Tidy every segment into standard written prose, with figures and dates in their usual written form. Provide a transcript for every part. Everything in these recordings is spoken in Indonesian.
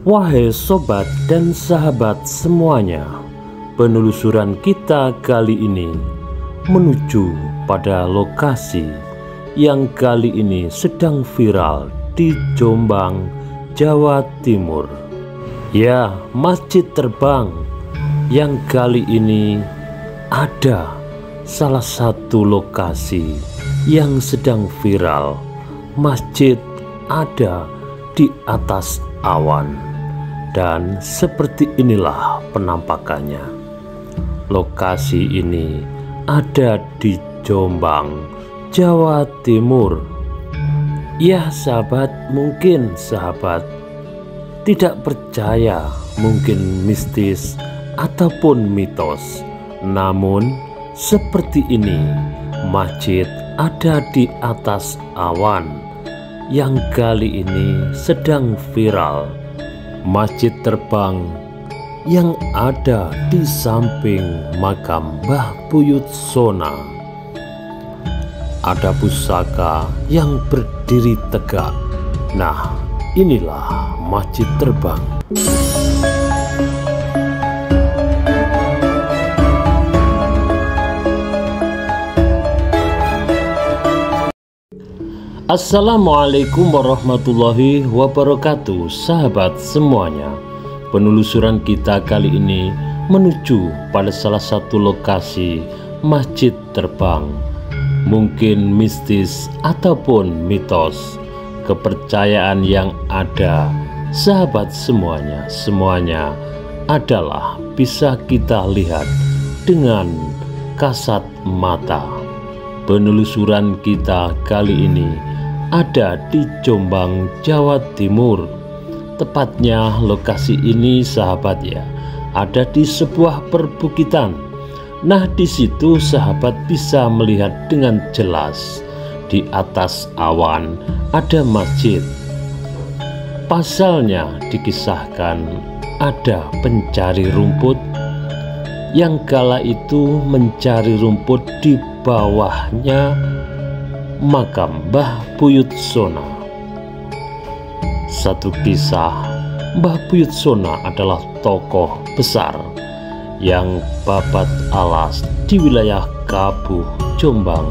Wahai sobat dan sahabat semuanya, penelusuran kita kali ini menuju pada lokasi yang kali ini sedang viral di Jombang, Jawa Timur. Ya, Masjid Terbang yang kali ini ada salah satu lokasi yang sedang viral. Masjid ada di atas awan. Dan seperti inilah penampakannya. Lokasi ini ada di Jombang, Jawa Timur. Ya sahabat, mungkin sahabat tidak percaya, mungkin mistis ataupun mitos. Namun seperti ini, masjid ada di atas awan yang kali ini sedang viral. Masjid Terbang yang ada di samping makam Mbah Buyut Sona. Ada pusaka yang berdiri tegak. Nah, inilah Masjid Terbang. Assalamualaikum warahmatullahi wabarakatuh, sahabat semuanya. Penelusuran kita kali ini menuju pada salah satu lokasi Masjid Terbang. Mungkin mistis ataupun mitos, kepercayaan yang ada, sahabat semuanya adalah bisa kita lihat dengan kasat mata. Penelusuran kita kali ini ada di Jombang, Jawa Timur. Tepatnya lokasi ini sahabat ya, ada di sebuah perbukitan. Nah, di situ sahabat bisa melihat dengan jelas di atas awan ada masjid. Pasalnya dikisahkan ada pencari rumput yang kala itu mencari rumput di bawahnya makam Mbah Buyut Sona. Satu kisah, Mbah Buyut Sona adalah tokoh besar yang babat alas di wilayah Kabuh, Jombang,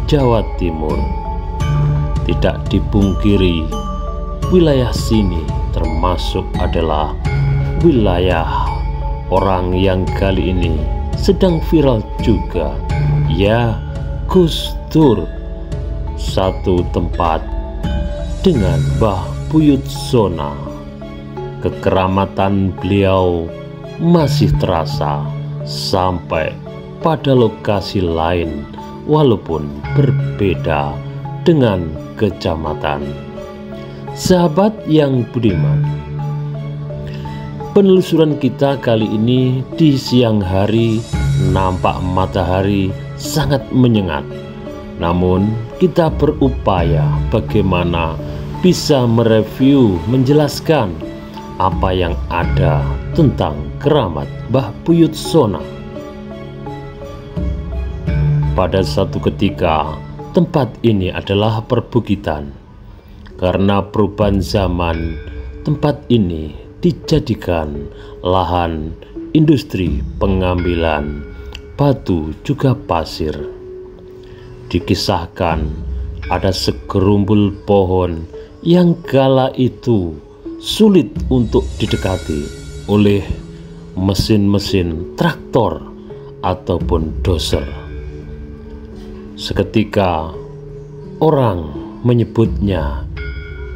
Jawa Timur. Tidak dipungkiri, wilayah sini termasuk adalah wilayah orang yang kali ini sedang viral juga. Ya, Gus Dur, satu tempat dengan Mbah Buyut Sona. Kekeramatan beliau masih terasa sampai pada lokasi lain walaupun berbeda dengan kecamatan. Sahabat yang budiman, penelusuran kita kali ini di siang hari nampak matahari sangat menyengat. Namun kita berupaya bagaimana bisa mereview, menjelaskan apa yang ada tentang keramat Mbah Buyut Sona. Pada satu ketika tempat ini adalah perbukitan. Karena perubahan zaman, tempat ini dijadikan lahan industri pengambilan batu juga pasir. Dikisahkan ada segerumbul pohon yang kala itu sulit untuk didekati oleh mesin-mesin traktor ataupun dozer. Seketika orang menyebutnya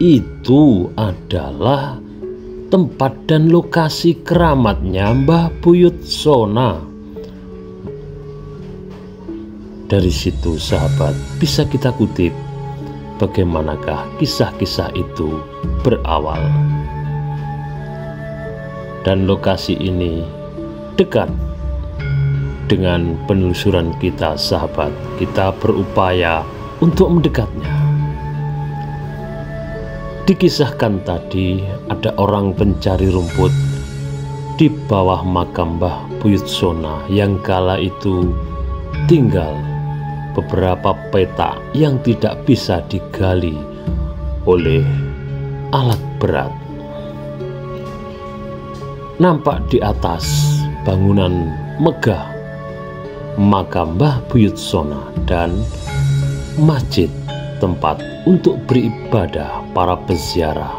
itu adalah tempat dan lokasi keramatnya Mbah Buyut Sona. Dari situ sahabat bisa kita kutip bagaimanakah kisah-kisah itu berawal. Dan lokasi ini dekat dengan penelusuran kita sahabat. Kita berupaya untuk mendekatnya. Dikisahkan tadi ada orang pencari rumput di bawah makam Mbah Buyut Sona yang kala itu tinggal beberapa petak yang tidak bisa digali oleh alat berat. nampak di atas bangunan megah makam Mbah Buyutsona dan masjid tempat untuk beribadah para peziarah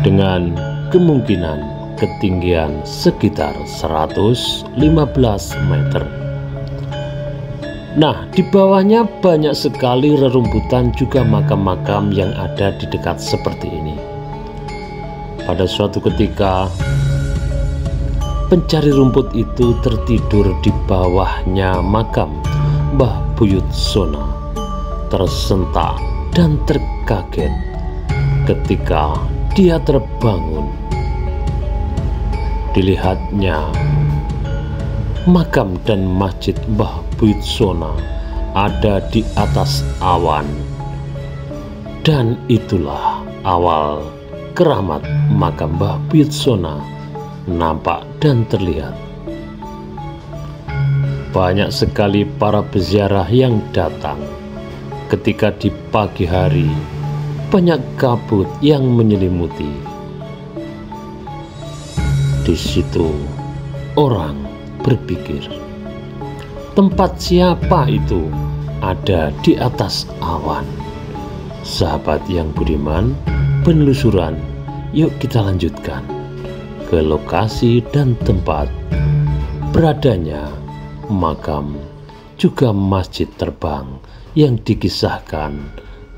dengan kemungkinan ketinggian sekitar 115 meter. Nah, di bawahnya banyak sekali rerumputan juga makam-makam yang ada di dekat seperti ini. Pada suatu ketika, pencari rumput itu tertidur di bawahnya makam Mbah Buyutsona, tersentak dan terkaget ketika dia terbangun. Dilihatnya makam dan masjid Mbah Buyutsona ada di atas awan, dan itulah awal keramat makam Mbah Buyutsona nampak dan terlihat. Banyak sekali para peziarah yang datang ketika di pagi hari banyak kabut yang menyelimuti. Di situ orang berpikir, tempat siapa itu ada di atas awan? Sahabat yang budiman, penelusuran yuk kita lanjutkan ke lokasi dan tempat beradanya makam juga masjid terbang yang dikisahkan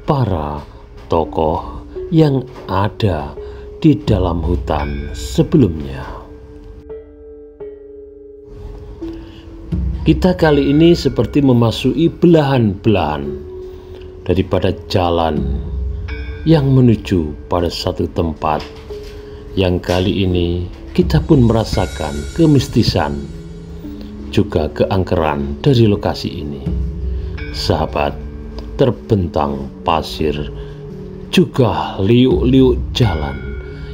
para tokoh yang ada di dalam hutan sebelumnya. Kita kali ini seperti memasuki belahan-belahan daripada jalan yang menuju pada satu tempat yang kali ini kita pun merasakan kemistisan juga keangkeran dari lokasi ini. Sahabat, terbentang pasir juga liuk-liuk jalan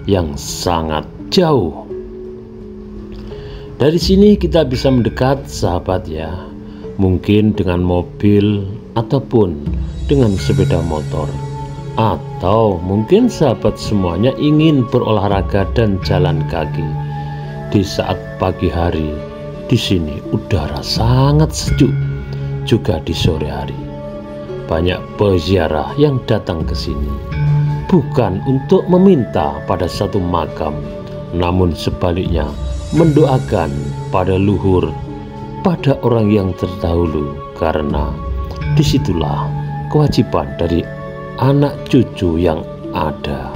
yang sangat jauh. Dari sini kita bisa mendekat, sahabat ya, mungkin dengan mobil ataupun dengan sepeda motor, atau mungkin sahabat semuanya ingin berolahraga dan jalan kaki di saat pagi hari. Di sini udara sangat sejuk, juga di sore hari. Banyak peziarah yang datang ke sini bukan untuk meminta pada satu makam, namun sebaliknya mendoakan pada luhur, pada orang yang terdahulu, karena disitulah kewajiban dari anak cucu yang ada.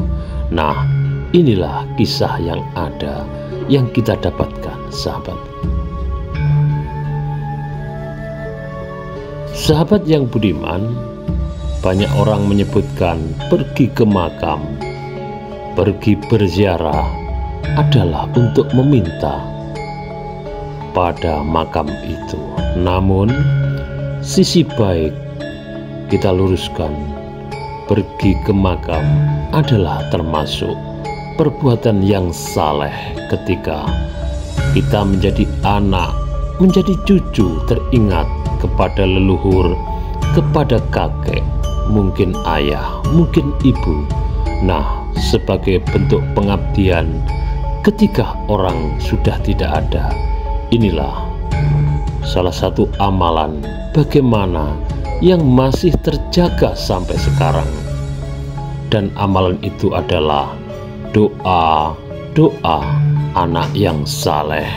Nah, inilah kisah yang ada yang kita dapatkan, sahabat. Sahabat yang budiman, banyak orang menyebutkan pergi ke makam, pergi berziarah adalah untuk meminta pada makam itu. Namun sisi baik kita luruskan, pergi ke makam adalah termasuk perbuatan yang saleh ketika kita menjadi anak, menjadi cucu, teringat kepada leluhur, kepada kakek, mungkin ayah, mungkin ibu. Nah, sebagai bentuk pengabdian ketika orang sudah tidak ada, inilah salah satu amalan bagaimana yang masih terjaga sampai sekarang. Dan amalan itu adalah doa anak yang saleh.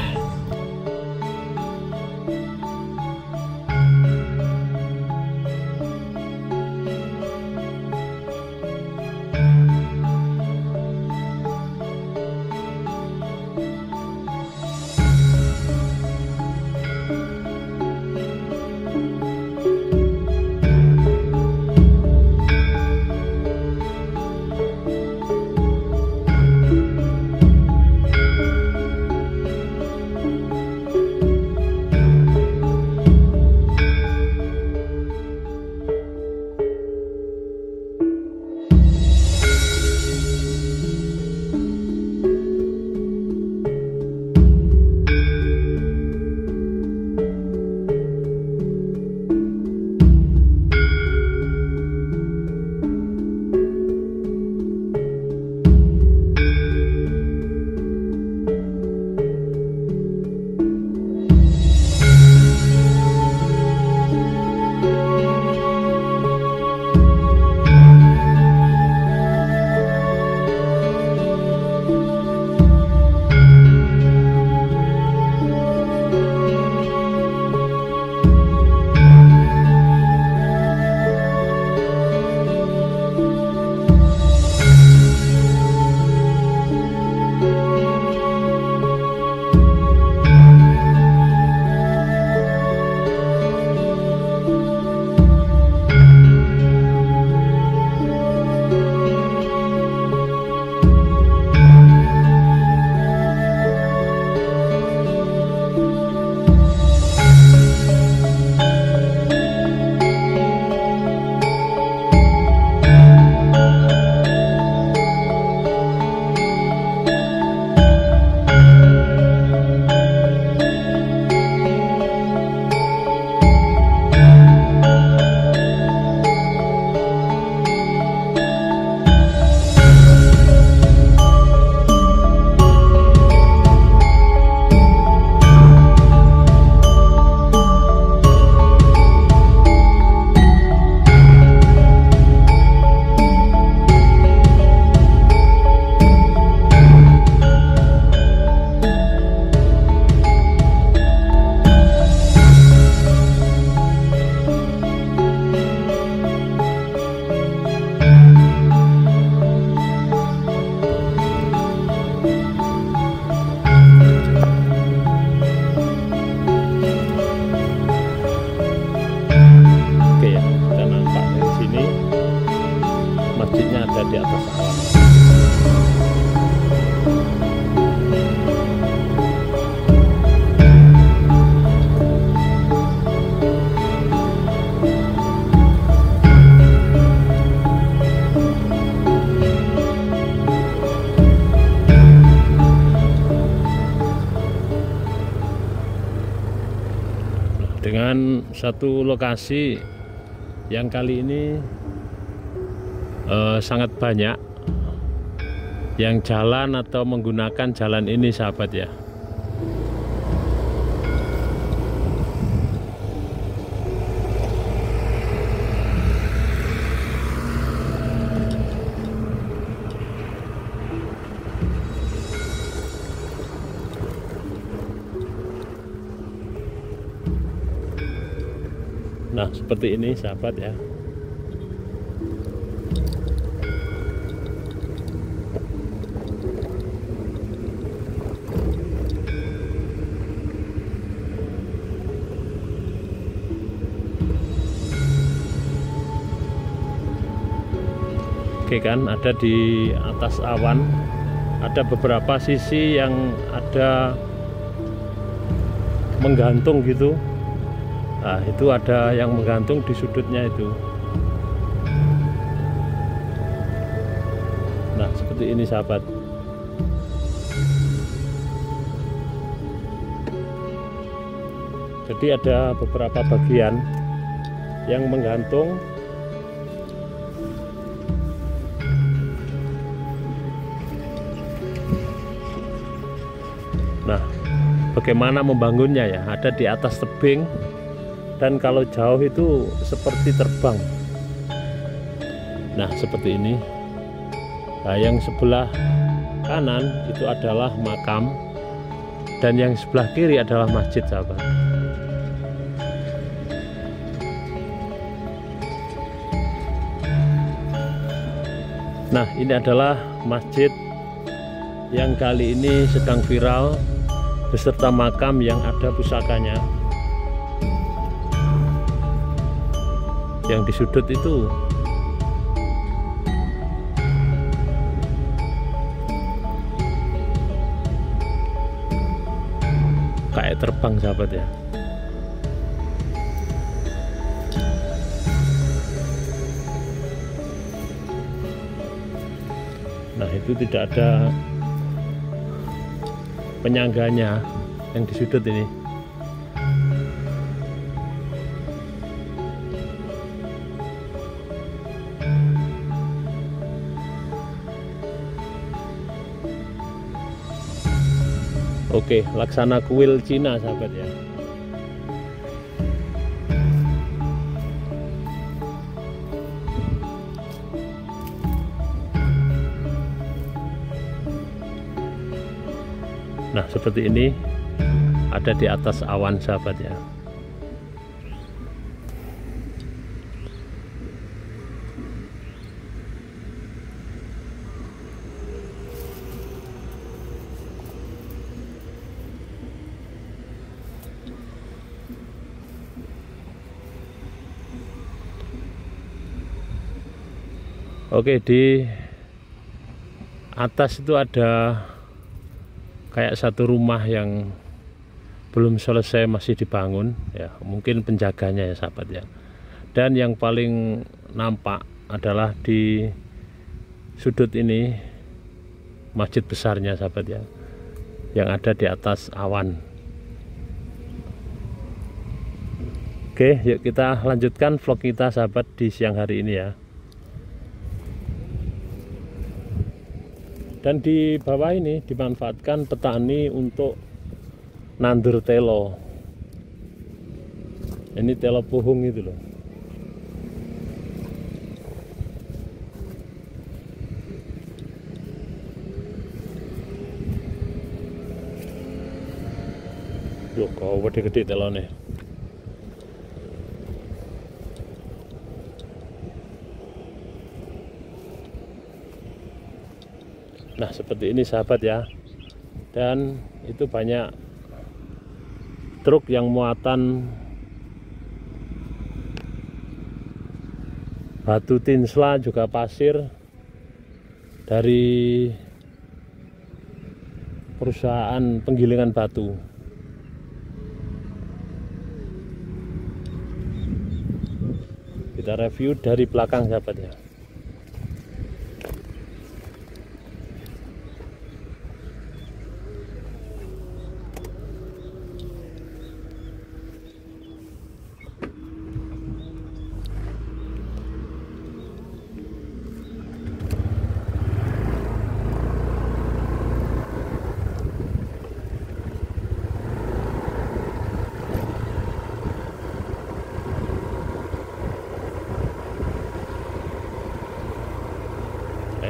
dengan satu lokasi yang kali ini sangat banyak yang jalan atau menggunakan jalan ini, sahabat ya. Nah, seperti ini sahabat ya. Oke kan, ada di atas awan, ada beberapa sisi yang ada menggantung gitu. Nah, itu ada yang menggantung di sudutnya itu. Nah, seperti ini sahabat. Jadi ada beberapa bagian yang menggantung. Nah, bagaimana membangunnya ya? Ada di atas tebing. Dan kalau jauh itu seperti terbang. Nah, seperti ini. Nah, yang sebelah kanan itu adalah makam, dan yang sebelah kiri adalah masjid, sahabat. Nah, ini adalah masjid yang kali ini sedang viral beserta makam yang ada pusakanya. Yang di sudut itu kayak terbang, sahabat ya. Nah, itu tidak ada penyangganya yang di sudut ini. Oke, laksana kuil Cina, sahabat ya. Nah, seperti ini ada di atas awan, sahabat ya. Oke, di atas itu ada kayak satu rumah yang belum selesai, masih dibangun ya, mungkin penjaganya ya, sahabat ya. Dan yang paling nampak adalah di sudut ini masjid besarnya, sahabat ya, yang ada di atas awan. Oke, yuk kita lanjutkan vlog kita, sahabat, di siang hari ini ya. Dan di bawah ini dimanfaatkan petani untuk nandur telo. Ini telo puhung itu loh. Loh, kau gede-gede telone. Nah, seperti ini, sahabat ya. Dan itu banyak truk yang muatan batu tinsla, juga pasir dari perusahaan penggilingan batu. Kita review dari belakang, sahabat ya.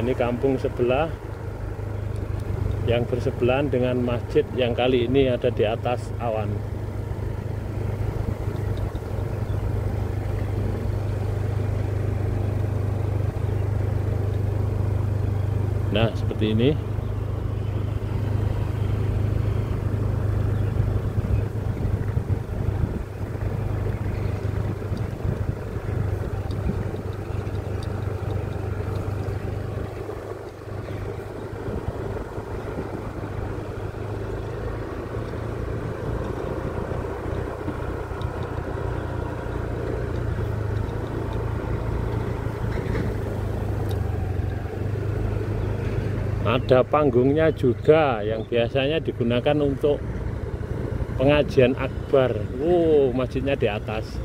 Ini kampung sebelah yang bersebelahan dengan masjid yang kali ini ada di atas awan. Nah, seperti ini. Ada panggungnya juga yang biasanya digunakan untuk pengajian akbar. Masjidnya di atas.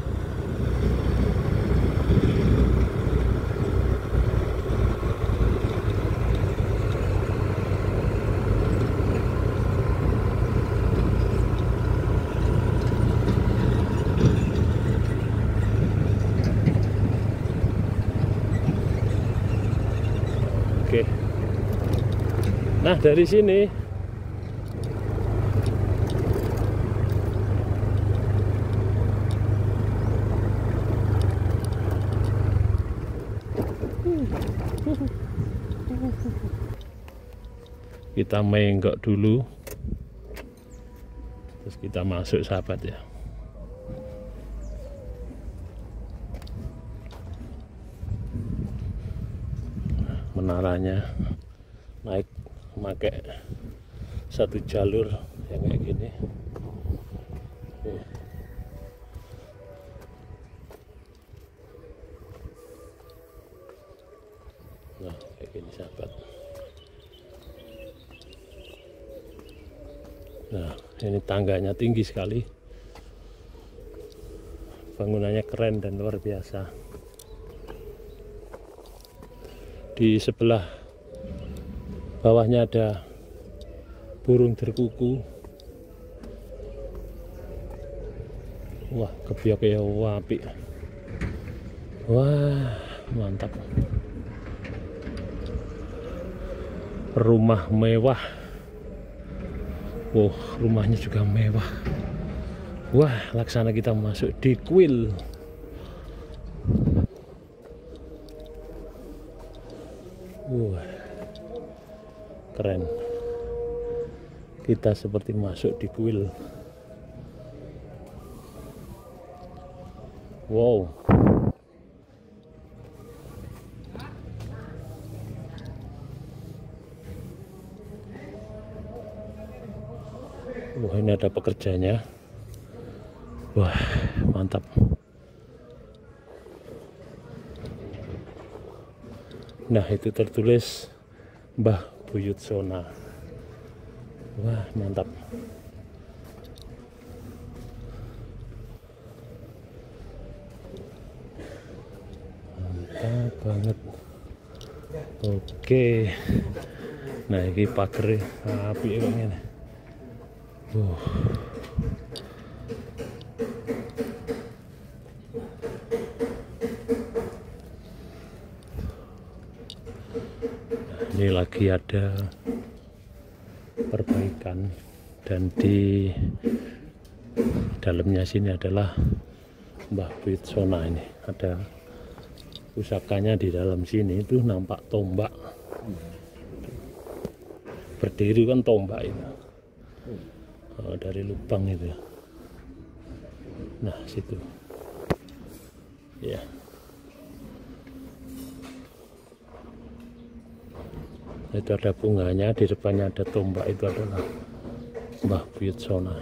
Oke. Nah, dari sini kita menggok dulu, terus kita masuk sahabat ya. Menaranya naik pakai satu jalur yang kayak gini. Nah, kayak gini sahabat. Nah, ini tangganya tinggi sekali, bangunannya keren dan luar biasa. Di sebelah bawahnya ada burung derkuku. Wah, kebiak ya, apik. Wah, mantap. Rumah mewah. Rumahnya juga mewah. Wah, laksana kita masuk di kuil. Keren. Kita seperti masuk di kuil. Wow. Wah, ini ada pekerjanya. Wah, mantap. Nah, itu tertulis Mbah Buyutsona. Wah, mantap. Mantap banget. Oke. Nah, ini pagar api ini. Ini lagi ada perbaikan, dan di dalamnya sini adalah Mbah Buyutsona. Ini ada pusakanya di dalam sini. Itu nampak tombak berdiri, kan tombak itu dari lubang itu. Nah, situ ya. Itu ada bunganya, di depannya ada tombak, itu adalah Mbah Buyutsona.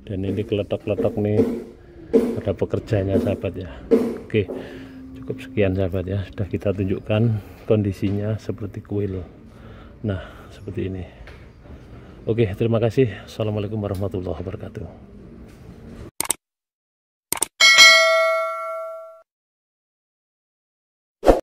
Dan ini keletok-keletok nih, ada pekerjanya sahabat ya. Oke, cukup sekian sahabat ya, sudah kita tunjukkan kondisinya seperti kuil. Nah, seperti ini. Oke, terima kasih. Assalamualaikum warahmatullahi wabarakatuh.